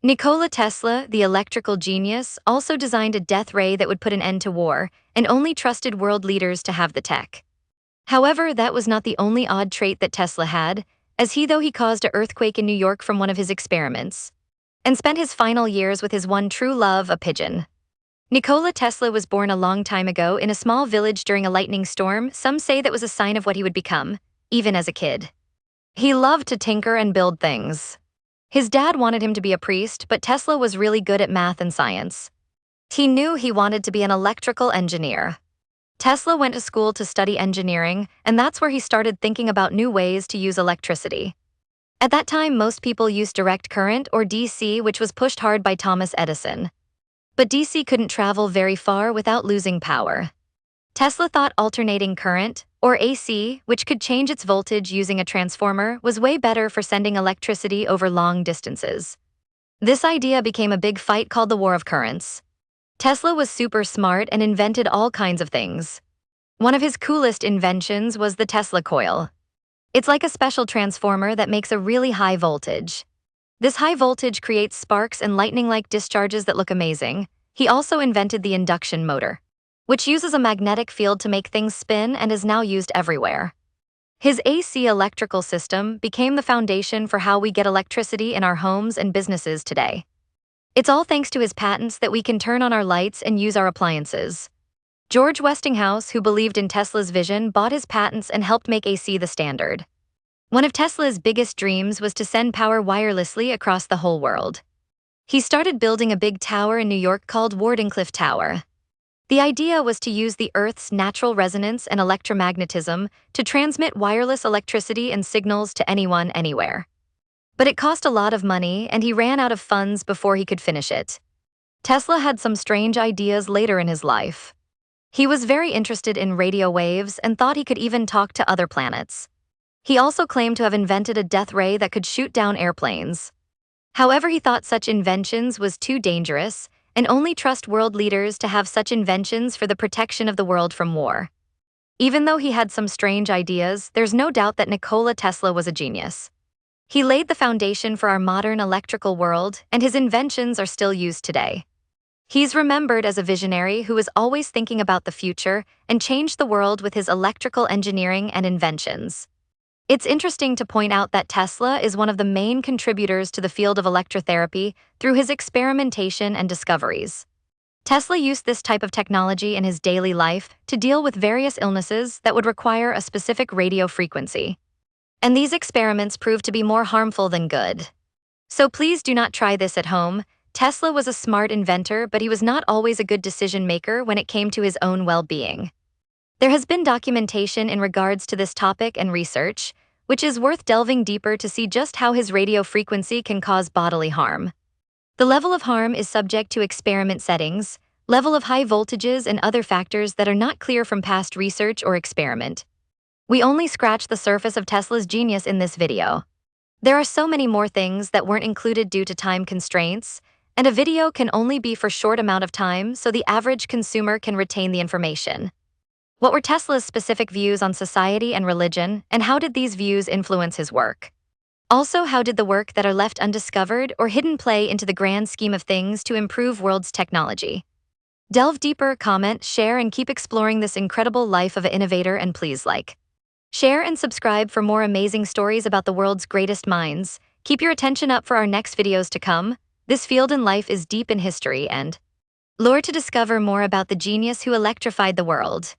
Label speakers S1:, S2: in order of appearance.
S1: Nikola Tesla, the electrical genius, also designed a death ray that would put an end to war, and only trusted world leaders to have the tech. However, that was not the only odd trait that Tesla had, as he caused an earthquake in New York from one of his experiments, and spent his final years with his one true love, a pigeon. Nikola Tesla was born a long time ago in a small village during a lightning storm. Some say that was a sign of what he would become, even as a kid. He loved to tinker and build things. His dad wanted him to be a priest, but Tesla was really good at math and science. He knew he wanted to be an electrical engineer. Tesla went to school to study engineering, and that's where he started thinking about new ways to use electricity. At that time, most people used direct current, or DC, which was pushed hard by Thomas Edison. But DC couldn't travel very far without losing power. Tesla thought alternating current, or AC, which could change its voltage using a transformer, was way better for sending electricity over long distances. This idea became a big fight called the War of Currents. Tesla was super smart and invented all kinds of things. One of his coolest inventions was the Tesla coil. It's like a special transformer that makes a really high voltage. This high voltage creates sparks and lightning-like discharges that look amazing. He also invented the induction motor, which uses a magnetic field to make things spin and is now used everywhere. His AC electrical system became the foundation for how we get electricity in our homes and businesses today. It's all thanks to his patents that we can turn on our lights and use our appliances. George Westinghouse, who believed in Tesla's vision, bought his patents and helped make AC the standard. One of Tesla's biggest dreams was to send power wirelessly across the whole world. He started building a big tower in New York called Wardenclyffe Tower. The idea was to use the Earth's natural resonance and electromagnetism to transmit wireless electricity and signals to anyone, anywhere. But it cost a lot of money, and he ran out of funds before he could finish it. Tesla had some strange ideas later in his life. He was very interested in radio waves and thought he could even talk to other planets. He also claimed to have invented a death ray that could shoot down airplanes. However, he thought such inventions was too dangerous and only trust world leaders to have such inventions for the protection of the world from war. Even though he had some strange ideas, there's no doubt that Nikola Tesla was a genius. He laid the foundation for our modern electrical world, and his inventions are still used today. He's remembered as a visionary who was always thinking about the future and changed the world with his electrical engineering and inventions. It's interesting to point out that Tesla is one of the main contributors to the field of electrotherapy through his experimentation and discoveries. Tesla used this type of technology in his daily life to deal with various illnesses that would require a specific radio frequency. And these experiments proved to be more harmful than good. So please do not try this at home. Tesla was a smart inventor, but he was not always a good decision maker when it came to his own well-being. There has been documentation in regards to this topic and research, which is worth delving deeper to see just how his radio frequency can cause bodily harm. The level of harm is subject to experiment settings, level of high voltages, and other factors that are not clear from past research or experiment. We only scratched the surface of Tesla's genius in this video. There are so many more things that weren't included due to time constraints, and a video can only be for a short amount of time so the average consumer can retain the information. What were Tesla's specific views on society and religion, and how did these views influence his work? Also, how did the work that are left undiscovered or hidden play into the grand scheme of things to improve world's technology? Delve deeper, comment, share, and keep exploring this incredible life of an innovator, and please like, share, and subscribe for more amazing stories about the world's greatest minds. Keep your attention up for our next videos to come. This field in life is deep in history and lore to discover more about the genius who electrified the world.